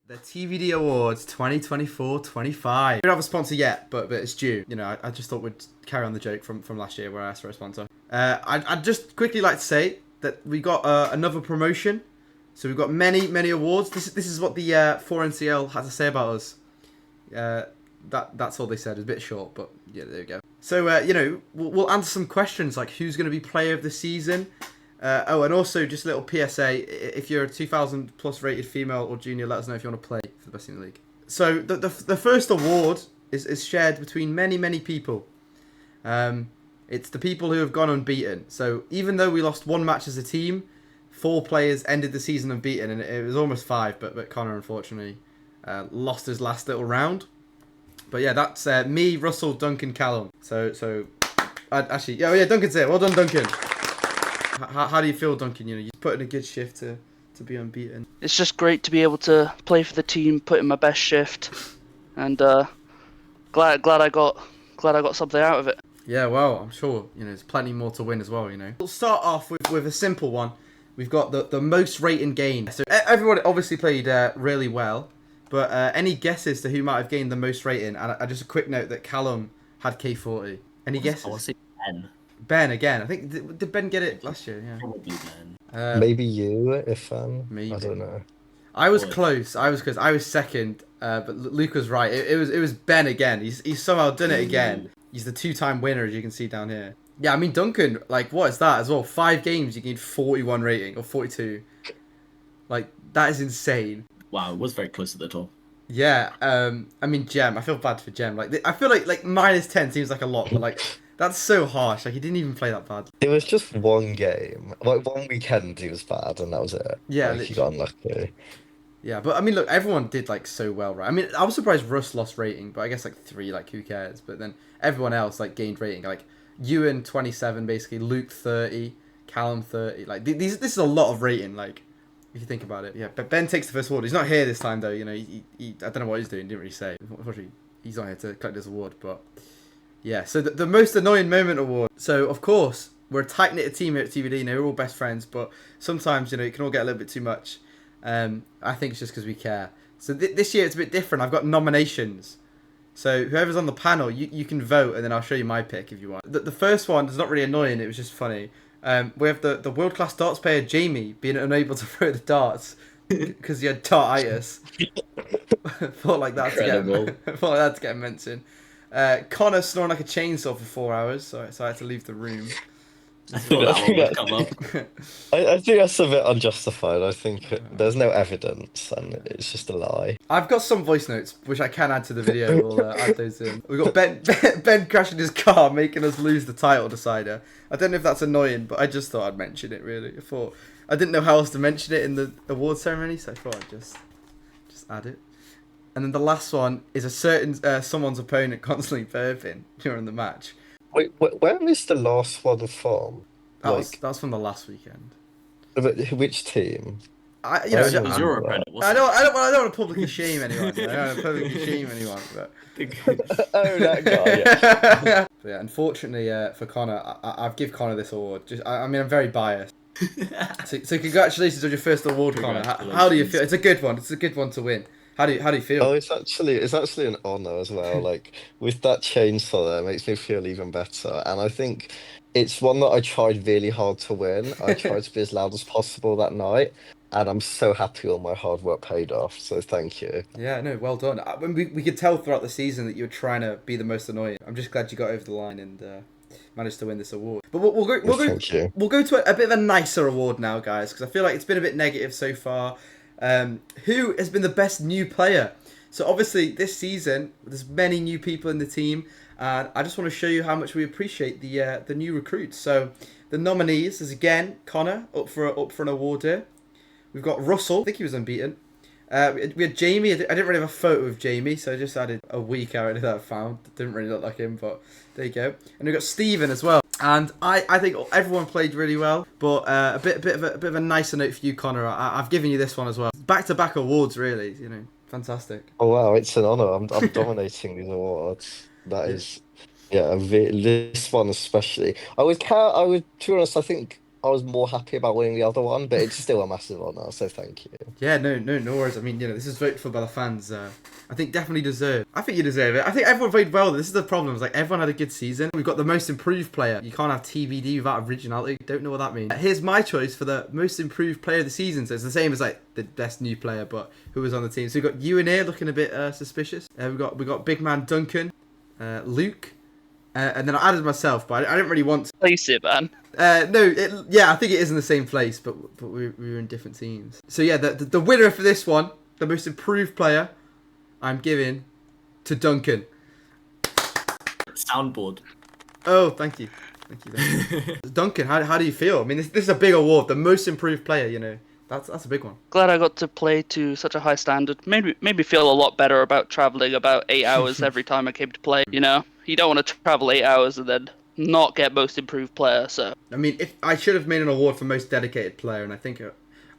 The Tbd Awards 2024-25. We don't have a sponsor yet, but it's due. You know, I just thought we'd carry on the joke from last year where I asked for a sponsor. I'd just quickly like to say that we got another promotion. So we've got many awards. This is what the 4NCL had to say about us. That's all they said. It's a bit short, but yeah, there we go. So you know, we'll answer some questions like who's going to be player of the season. And also just a little PSA, if you're a 2,000 plus rated female or junior, let us know if you want to play for the best team in the league. So the first award is shared between many people. It's the people who have gone unbeaten. So even though we lost one match as a team, 4 players ended the season unbeaten, and it was almost 5, but Connor unfortunately lost his last little round. But yeah, that's me, Russell, Duncan, Callum. So actually, yeah, Duncan's here. Well done, Duncan. How do you feel, Duncan? You know, you put in a good shift to be unbeaten. It's just great to be able to play for the team, put in my best shift, and glad I got something out of it. Yeah, well, I'm sure you know there's plenty more to win as well. You know, we'll start off with a simple one. We've got the most rating gained. So everyone obviously played really well, but any guesses to who might have gained the most rating? And just a quick note that Callum had K40. Any guesses? I want to say Ben. Ben again. I think did Ben get it last year? Yeah. Probably Ben. Maybe you, if maybe. I don't know. I was close. I was second, but Luke was right. It was Ben again. He's somehow done it again. He's the 2-time winner, as you can see down here. Yeah, I mean Duncan. Like, what is that as well? 5 games, you gained 41 rating or 42. Like that is insane. Wow, it was very close at the top. Yeah. I mean Gem. I feel bad for Gem. Like I feel like minus 10 seems like a lot, but like. That's so harsh. Like, he didn't even play that bad. It was just one game. Like, one weekend he was bad, and that was it. Yeah, like, he got unlucky. Yeah, but I mean, look, everyone did, like, so well, right? I mean, I was surprised Russ lost rating, but I guess, like, 3, like, who cares? But then everyone else, like, gained rating. Like, Ewan, 27, basically. Luke, 30. Callum, 30. Like, this is a lot of rating, like, if you think about it. Yeah, but Ben takes the first award. He's not here this time, though. You know, he I don't know what he's doing. Didn't really say. Unfortunately, he's not here to collect this award, but... Yeah, so the most annoying moment award. So, of course, we're a tight-knit team here at TBD. You know, we're all best friends, but sometimes, you know, it can all get a little bit too much. I think it's just because we care. So this year it's a bit different. I've got nominations. So whoever's on the panel, you can vote, and then I'll show you my pick if you want. The first one is not really annoying. It was just funny. We have the world-class darts player, Jamie, being unable to throw the darts because he had dartitis. Thought like that to get mentioned. Connor snoring like a chainsaw for 4 hours, so I had to leave the room. I thought that one would come up. I think that's a bit unjustified. I think there's no evidence, and it's just a lie. I've got some voice notes, which I can add to the video. We'll add those in. We've got Ben crashing his car, making us lose the title decider. I don't know if that's annoying, but I just thought I'd mention it, really. I didn't know how else to mention it in the award ceremony, so I thought I'd just add it. And then the last one is a certain someone's opponent constantly burping during the match. Wait, where is the last one from? That was from the last weekend. Which team? That was your opponent, I wasn't don't want to publicly shame anyone. I don't want to publicly shame anyone. But... Oh, that guy. Yeah. But yeah, unfortunately for Connor, I've give Connor this award. I mean, I'm very biased. So congratulations on your first award, Connor. How do you feel? It's a good one. It's a good one to win. How do you feel? Oh, it's actually an honour as well. Like with that chainsaw there, it makes me feel even better. And I think it's one that I tried really hard to win. I tried to be as loud as possible that night, and I'm so happy all my hard work paid off. So thank you. Yeah, no, well done. We could tell throughout the season that you were trying to be the most annoying. I'm just glad you got over the line and managed to win this award. But we'll go to a bit of a nicer award now, guys, because I feel like it's been a bit negative so far. Who has been the best new player? So obviously this season there's many new people in the team, and I just want to show you how much we appreciate the new recruits. So the nominees is again Connor up for an award here. We've got Russell. I think he was unbeaten. We had Jamie. I didn't really have a photo of Jamie, so I just added a weak out that I found. Didn't really look like him, but there you go. And we've got Steven as well. And I think everyone played really well, but a bit of a nicer note for you, Connor. I've given you this one as well. Back-to-back awards, really. You know, fantastic. Oh wow, it's an honour. I'm dominating these awards. That is, yeah. This one especially. To be honest, I think I was more happy about winning the other one, but it's still a massive honour, so thank you. Yeah, no worries. I mean, this is voted for by the fans. I think definitely deserve. I think you deserve it. I think everyone played well. This is the problem. It's like everyone had a good season. We've got the most improved player. You can't have TBD without originality. Don't know what that means. Here's my choice for the most improved player of the season. So it's the same as like the best new player, but who was on the team. So we've got you in here looking a bit suspicious. We got big man Duncan, Luke, and then I added myself, but I didn't really want to. Place it, man. No, I think it is in the same place, but we were in different teams. So yeah, the winner for this one, the most improved player, I'm giving to Duncan. Soundboard. Oh, thank you. Duncan, how do you feel? I mean, this is a big award, the most improved player. That's a big one. Glad I got to play to such a high standard. Made me feel a lot better about traveling about 8 hours every time I came to play. You don't want to travel 8 hours and then not get most improved player. So I mean, if I should have made an award for most dedicated player, and I think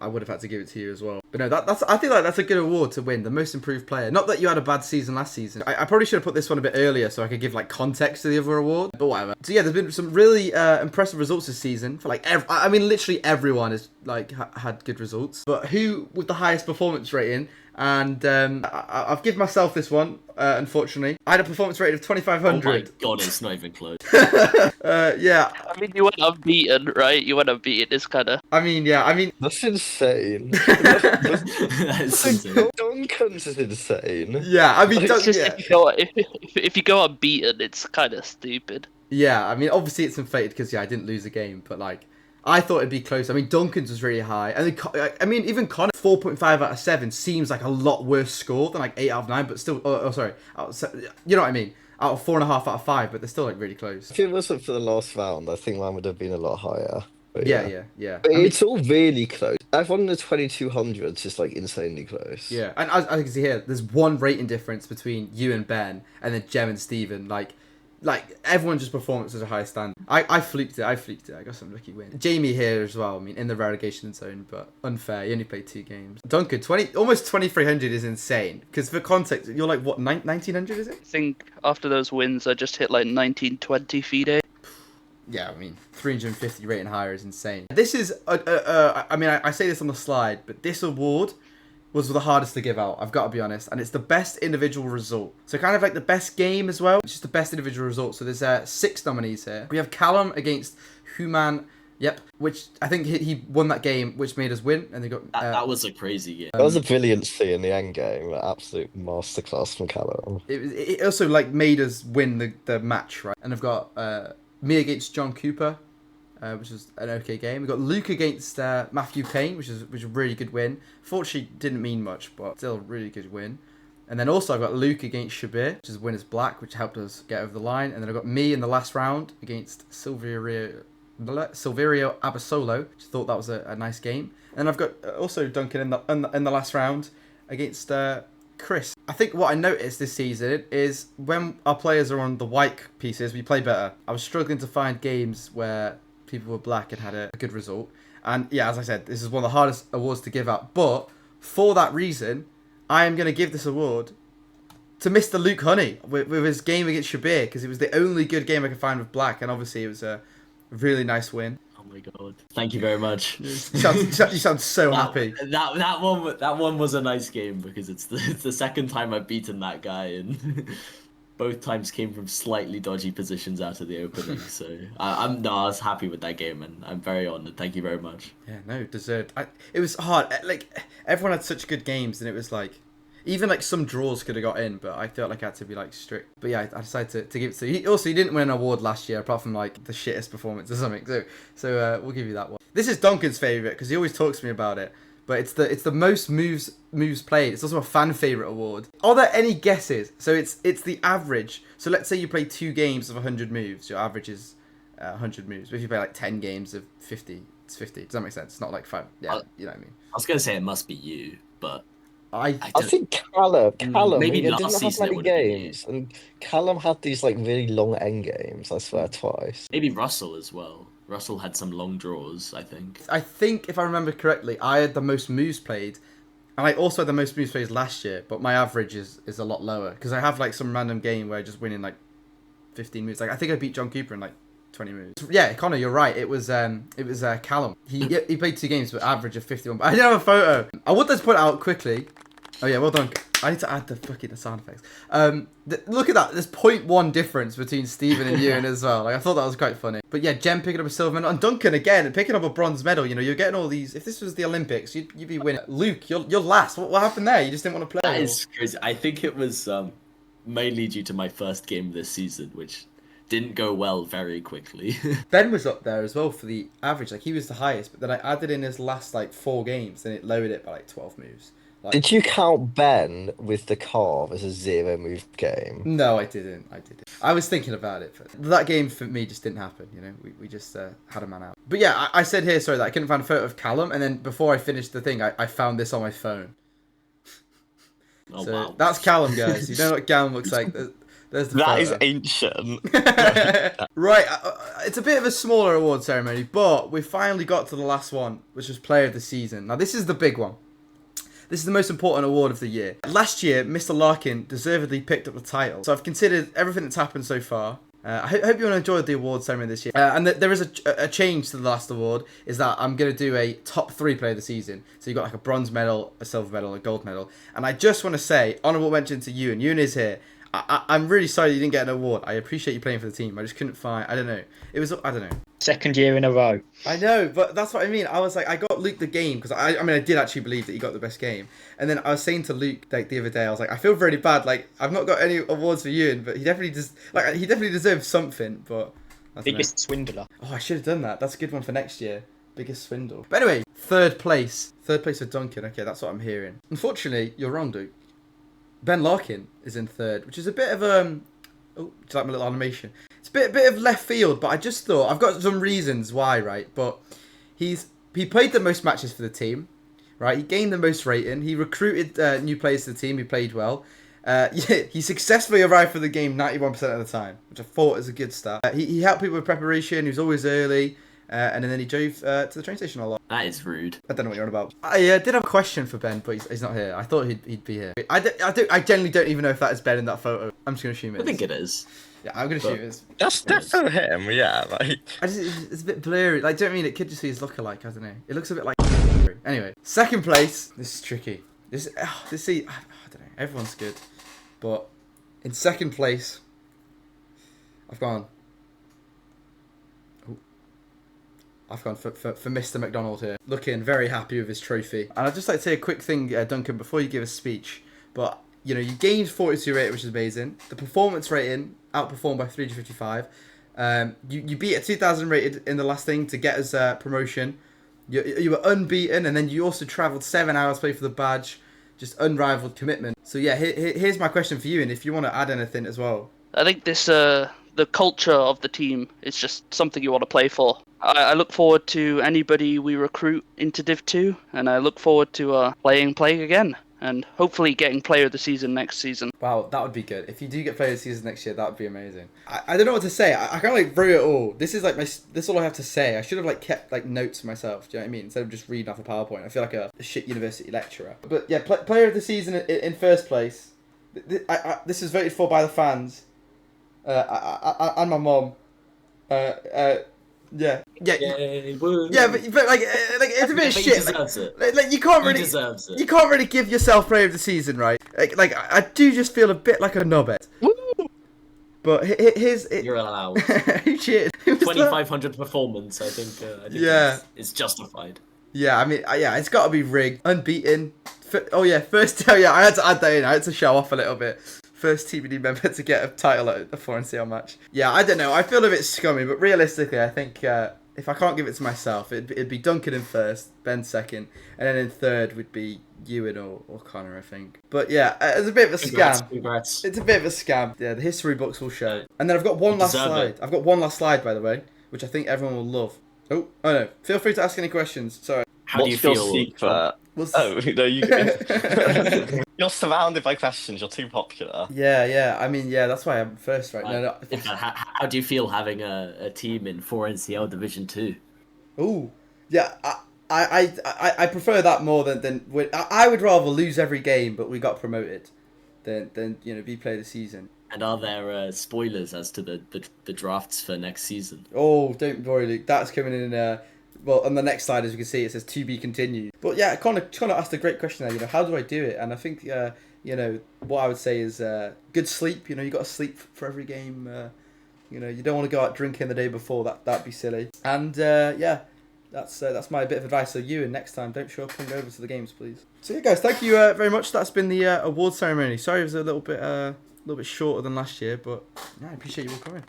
I would have had to give it to you as well. But no, I feel like that's a good award to win, the most improved player. Not that you had a bad season last season. I probably should have put this one a bit earlier so I could give like context to the other award. But whatever. So yeah, there's been some really impressive results this season for like literally everyone has like had good results. But who with the highest performance rating? And I've given myself this one, unfortunately. I had a performance rating of 2,500. Oh my god, it's not even close. Yeah. I mean, you went unbeaten, right? You went unbeaten. It's kind of. I mean, That's insane. That is insane. Duncan's is insane. yeah, I mean, It's just yeah. if you go unbeaten, it's kind of stupid. Yeah, I mean, obviously it's inflated because I didn't lose a game, but like, I thought it'd be close. I mean, Duncan's was really high, and then, I mean, even Connor 4.5 out of 7 seems like a lot worse score than like 8 out of 9, but still. Sorry, you know what I mean? Out of 4.5 out of 5, but they're still like really close. If it wasn't for the last round, I think mine would have been a lot higher. But Yeah. But I mean, it's all really close. Everyone in the 2200s is like insanely close. yeah, and as I can see here, there's one rating difference between you and Ben, and then Jem and Steven. Like everyone just performed at such a high standard. I fluked it. I got some lucky win. Jamie here as well. I mean, in the relegation zone, but unfair. He only played 2 games. Duncan, almost 2,300 is insane. Because for context, you're like what 1,900 is it? I think after those wins, I just hit like 1920 FIDE. Yeah, I mean, 350 rating higher is insane. This is I mean, I say this on the slide, but this award was the hardest to give out, I've got to be honest, and it's the best individual result. So kind of like the best game as well, it's just the best individual result. So there's 6 nominees here. We have Callum against Human, which I think he won that game, which made us win, and they got... That was a crazy game. That was a brilliancy in the end game, an absolute masterclass from Callum. It also like made us win the match, right? And I've got me against John Cooper, which was an okay game. We got Luke against Matthew Payne, which was a really good win. Fortunately, didn't mean much, but still a really good win. And then also I've got Luke against Shabir, which is winners black, which helped us get over the line. And then I've got me in the last round against Silverio Abasolo, which I thought that was a nice game. And I've got also Duncan in the last round against Chris. I think what I noticed this season is when our players are on the white pieces, we play better. I was struggling to find games where people were black and had a good result. And yeah, as I said, this is one of the hardest awards to give out. But for that reason, I am going to give this award to Mr. Luke Honey with his game against Shabir, because it was the only good game I could find with black, and obviously it was a really nice win. Oh my god! Thank you very much. You sound so happy. That one was a nice game because it's the second time I've beaten that guy, and both times came from slightly dodgy positions out of the opening. So I was happy with that game, and I'm very honoured. Thank you very much. Yeah, no, deserved. It was hard. Like everyone had such good games, and it was like even like some draws could have got in, but I felt like I had to be like strict. But yeah, I decided to give it to you. He didn't win an award last year, apart from like the shittest performance or something. So we'll give you that one. This is Duncan's favourite because he always talks to me about it. But it's the most moves played. It's also a fan favourite award. Are there any guesses? So it's the average. So let's say you play 2 games of 100 moves. Your average is 100 moves. But if you play like 10 games of 50, it's 50. Does that make sense? It's not like 5. Yeah, you know what I mean. I was gonna say it must be you, but I think Callum maybe he didn't last have season it many would have been games, and Callum had these like really long end games, I swear, twice. maybe Russell as well. Russell had some long draws, I think. I think if I remember correctly, I had the most moves played. And I also had the most moves played last year, but my average is a lot lower. Because I have like some random game where I just win in like 15 moves. Like I think I beat John Cooper in like 20 moves. Yeah, Connor, you're right. It was Callum. He played 2 games with average of 51. But I didn't have a photo. I want to point out quickly. Oh yeah, well done. I need to add the fucking sound effects. Look at that. There's 0.1 difference between Steven and Ewan as well. Like, I thought that was quite funny. But yeah, Jem picking up a silver medal, and Duncan again picking up a bronze medal. You know, you're getting all these. If this was the Olympics, you'd be winning. Luke, you're last. What happened there? You just didn't want to play. That is crazy. I think it was mainly due to my first game this season, which didn't go well very quickly. Ben was up there as well for the average. Like, he was the highest, but then I added in his last like 4 games, and it lowered it by like 12 moves. Like, Did you count Ben with the carve as a 0-move game? no, I didn't. I was thinking about it, but that game for me just didn't happen. You know, we just had a man out. But yeah, I said here, sorry, that I couldn't find a photo of Callum, and then before I finished the thing, I found this on my phone. Oh, So wow. that's Callum, guys. You know what Callum looks like. There's the That photo. is ancient. Right, it's a bit of a smaller award ceremony, but we finally got to the last one, which was Player of the Season. Now, this is the big one. This is the most important award of the year. Last year, Mr. Larkin deservedly picked up the title. So I've considered everything that's happened so far. I hope you all enjoyed the award ceremony this year. And there is a change to the last award, is that I'm going to do a top 3 player of the season. So you've got like a bronze medal, a silver medal, a gold medal. And I just want to say, honourable mention to Ewan. Ewan is here. I'm really sorry you didn't get an award. I appreciate you playing for the team. I just couldn't find, I don't know. It was, I don't know. Second year in a row. I know, but that's what I mean. I was like, I got Luke the game because I mean, I did actually believe that he got the best game. And then I was saying to Luke like the other day, I was like, I feel really bad. Like, I've not got any awards for Ewan, but he definitely deserves something. But I don't know. Biggest swindler. Oh, I should have done that. That's a good one for next year. Biggest swindle. But anyway, third place for Duncan. Okay, that's what I'm hearing. Unfortunately, you're wrong, Duke. Ben Larkin is in third, which is a bit of oh, do you like my little animation? It's a bit of left field, but I just thought I've got some reasons why, right? But he played the most matches for the team, right? He gained the most rating. He recruited new players to the team. He played well. Yeah, he successfully arrived for the game 91% of the time, which I thought is a good start. He helped people with preparation. He was always early. And then he drove to the train station a lot. That is rude. I don't know what you're on about. I did have a question for Ben, but he's not here. I thought he'd be here. I genuinely don't even know if that is Ben in that photo. I'm just going to assume it is. I think it is. Yeah, I'm going to assume it is. That's definitely him, yeah. Like, It's a bit blurry. Like, do you know what I mean? It could just be his lookalike. I don't know. It looks a bit like... Anyway, second place. This is tricky. I don't know. Everyone's good. But in second place, I've gone for Mr. McDonald here. Looking very happy with his trophy. And I'd just like to say a quick thing, Duncan, before you give a speech. But, you know, you gained 42 rating, which is amazing. The performance rating outperformed by 355. You beat a 2000 rated in the last thing to get us promotion. You were unbeaten, and then you also travelled 7 hours to play for the badge. Just unrivaled commitment. So yeah, here's my question for you, and if you want to add anything as well. I think this the culture of the team is just something you want to play for. I look forward to anybody we recruit into Div 2, and I look forward to playing again, and hopefully getting Player of the Season next season. Wow, that would be good. If you do get Player of the Season next year, that would be amazing. I don't know what to say. I kind of like wrote it all. This is like this is all I have to say. I should have like kept like notes for myself. Do you know what I mean? Instead of just reading off a PowerPoint. I feel like a shit university lecturer. But yeah, Player of the Season in first place. This is voted for by the fans. And my mom. Yeah, but like it's a bit of shit. He deserves it. Like you can't He really, deserves it. you can't really give yourself Player of the Season, right? Like I do just feel a bit like a knobhead. But here's it. You're allowed. Who cheered? 2,500 performance. I think Yeah. it's justified. Yeah, I mean, yeah, it's got to be rigged, unbeaten. First. Oh yeah, I had to add that in. I had to show off a little bit. First Tbd member to get a title at a 4NCL match. Yeah, I don't know. I feel a bit scummy, but realistically, I think if I can't give it to myself, it'd be Duncan in first, Ben second, and then in third would be Ewan or Connor, I think. But yeah, it's a bit of a scam. Congrats. It's a bit of a scam. Yeah, the history books will show. And then I've got one last slide. I've got one last slide, by the way, which I think everyone will love. Oh no. Feel free to ask any questions. Sorry. How do you feel? Your secret? Oh, no, you're surrounded by questions. You're too popular. Yeah. I mean, yeah, that's why I'm first, right? No. How do you feel having a team in 4NCL Division 2? Ooh, yeah. I prefer that more than I would rather lose every game, but we got promoted, than be Player of the Season. And are there spoilers as to the drafts for next season? Oh, don't worry, Luke. That's coming in. Well, on the next slide, as you can see, it says to be continued. But yeah, Connor asked a great question there. You know, how do I do it? And I think you know, what I would say is good sleep. You know, you got to sleep for every game. You know, you don't want to go out drinking the day before. That'd be silly. And yeah, that's my bit of advice. So you, and next time, don't show up hungover to the games, please. So yeah, guys, thank you very much. That's been the award ceremony. Sorry, it was a little bit shorter than last year, but yeah, I appreciate you all coming.